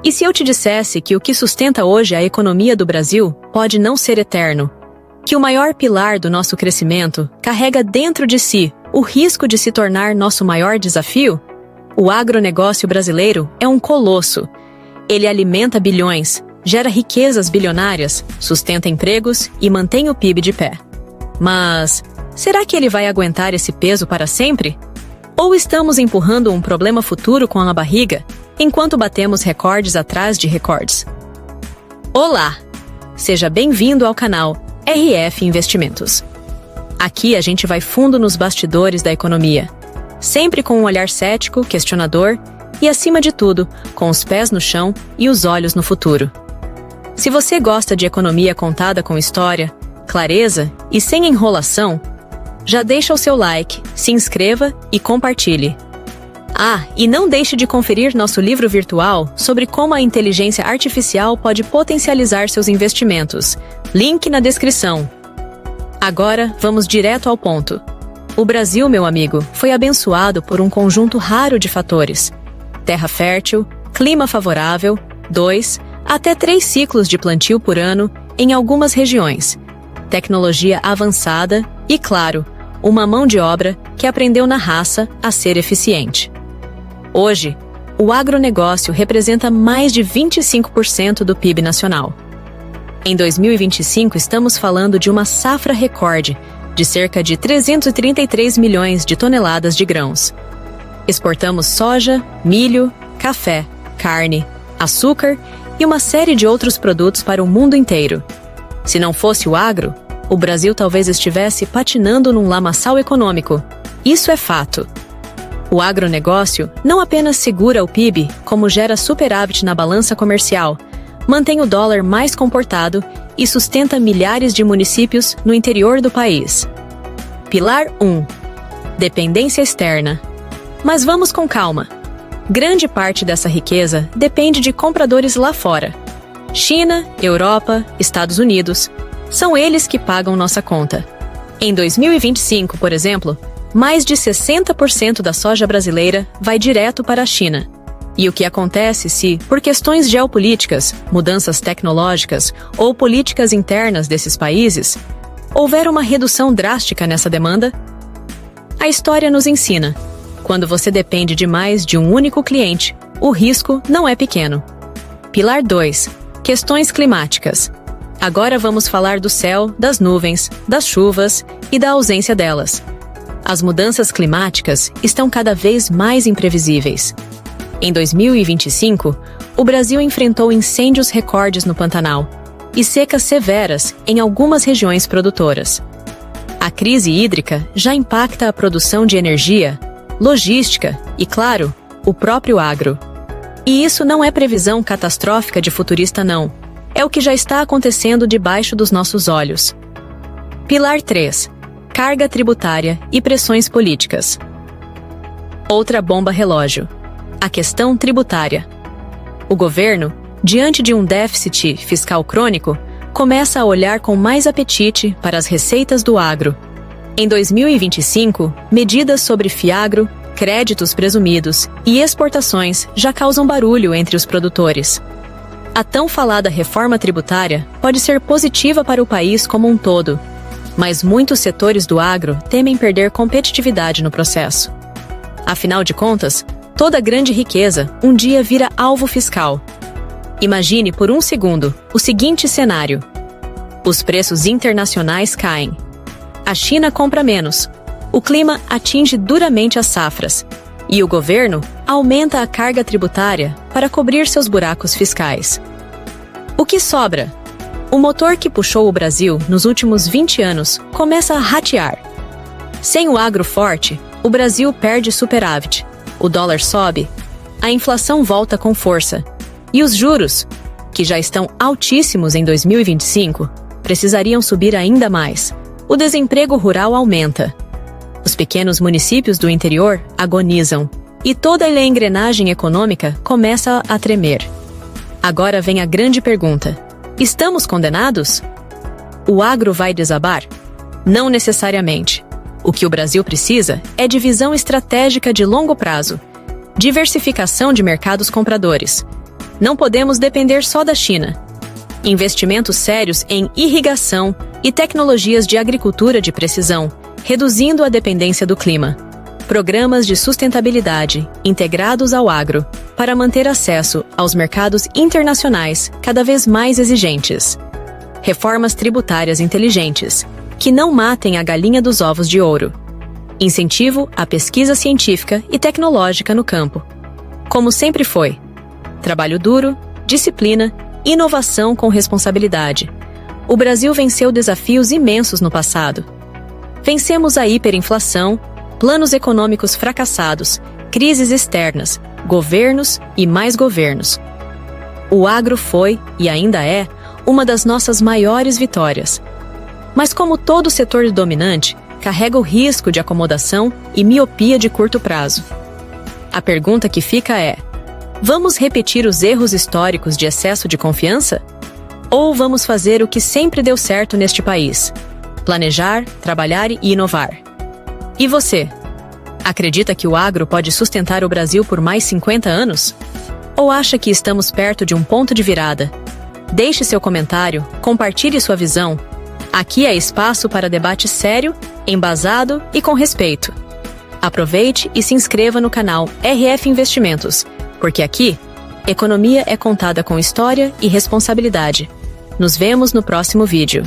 E se eu te dissesse que o que sustenta hoje a economia do Brasil pode não ser eterno? Que o maior pilar do nosso crescimento carrega dentro de si o risco de se tornar nosso maior desafio? O agronegócio brasileiro é um colosso. Ele alimenta bilhões, gera riquezas bilionárias, sustenta empregos e mantém o PIB de pé. Mas será que ele vai aguentar esse peso para sempre? Ou estamos empurrando um problema futuro com a barriga, enquanto batemos recordes atrás de recordes? Olá! Seja bem-vindo ao canal RF Investimentos. Aqui a gente vai fundo nos bastidores da economia, sempre com um olhar cético, questionador e, acima de tudo, com os pés no chão e os olhos no futuro. Se você gosta de economia contada com história, clareza e sem enrolação, já deixa o seu like, se inscreva e compartilhe. Ah, e não deixe de conferir nosso livro virtual sobre como a inteligência artificial pode potencializar seus investimentos. Link na descrição. Agora, vamos direto ao ponto. O Brasil, meu amigo, foi abençoado por um conjunto raro de fatores: terra fértil, clima favorável, 2 até 3 ciclos de plantio por ano em algumas regiões, tecnologia avançada e, claro, uma mão de obra que aprendeu na raça a ser eficiente. Hoje, o agronegócio representa mais de 25% do PIB nacional. Em 2025, estamos falando de uma safra recorde de cerca de 333 milhões de toneladas de grãos. Exportamos soja, milho, café, carne, açúcar e uma série de outros produtos para o mundo inteiro. Se não fosse o agro, o Brasil talvez estivesse patinando num lamaçal econômico. Isso é fato. O agronegócio não apenas segura o PIB, como gera superávit na balança comercial, mantém o dólar mais comportado e sustenta milhares de municípios no interior do país. Pilar 1. Dependência externa. Mas vamos com calma. Grande parte dessa riqueza depende de compradores lá fora. China, Europa, Estados Unidos. São eles que pagam nossa conta. Em 2025, por exemplo, mais de 60% da soja brasileira vai direto para a China. E o que acontece se, por questões geopolíticas, mudanças tecnológicas ou políticas internas desses países, houver uma redução drástica nessa demanda? A história nos ensina: quando você depende demais de um único cliente, o risco não é pequeno. Pilar 2. Questões climáticas. Agora vamos falar do céu, das nuvens, das chuvas e da ausência delas. As mudanças climáticas estão cada vez mais imprevisíveis. Em 2025, o Brasil enfrentou incêndios recordes no Pantanal e secas severas em algumas regiões produtoras. A crise hídrica já impacta a produção de energia, logística e, claro, o próprio agro. E isso não é previsão catastrófica de futurista, não. É o que já está acontecendo debaixo dos nossos olhos. Pilar 3. Carga tributária e pressões políticas. Outra bomba relógio: a questão tributária. O governo, diante de um déficit fiscal crônico, começa a olhar com mais apetite para as receitas do agro. Em 2025, medidas sobre fiagro, créditos presumidos e exportações já causam barulho entre os produtores. A tão falada reforma tributária pode ser positiva para o país como um todo, mas muitos setores do agro temem perder competitividade no processo. Afinal de contas, toda grande riqueza um dia vira alvo fiscal. Imagine por um segundo o seguinte cenário: os preços internacionais caem, a China compra menos, o clima atinge duramente as safras e o governo aumenta a carga tributária para cobrir seus buracos fiscais. O que sobra? O motor que puxou o Brasil nos últimos 20 anos começa a ratear. Sem o agro forte, o Brasil perde superávit, o dólar sobe, a inflação volta com força e os juros, que já estão altíssimos em 2025, precisariam subir ainda mais. O desemprego rural aumenta. Os pequenos municípios do interior agonizam e toda a engrenagem econômica começa a tremer. Agora vem a grande pergunta: estamos condenados? O agro vai desabar? Não necessariamente. O que o Brasil precisa é de visão estratégica de longo prazo, diversificação de mercados compradores, Não podemos depender só da China. Investimentos sérios em irrigação e tecnologias de agricultura de precisão, reduzindo a dependência do clima. Programas de sustentabilidade integrados ao agro, para manter acesso aos mercados internacionais cada vez mais exigentes. Reformas tributárias inteligentes, que não matem a galinha dos ovos de ouro. Incentivo à pesquisa científica e tecnológica no campo. Como sempre foi. Trabalho duro, disciplina, inovação com responsabilidade. O Brasil venceu desafios imensos no passado. Vencemos a hiperinflação, planos econômicos fracassados, crises externas, governos e mais governos. O agro foi, e ainda é, uma das nossas maiores vitórias. Mas como todo setor dominante, carrega o risco de acomodação e miopia de curto prazo. A pergunta que fica é: vamos repetir os erros históricos de excesso de confiança? Ou vamos fazer o que sempre deu certo neste país? Planejar, trabalhar e inovar. E você? Acredita que o agro pode sustentar o Brasil por mais 50 anos? Ou acha que estamos perto de um ponto de virada? Deixe seu comentário, compartilhe sua visão. Aqui é espaço para debate sério, embasado e com respeito. Aproveite e se inscreva no canal RF Investimentos, porque aqui, economia é contada com história e responsabilidade. Nos vemos no próximo vídeo.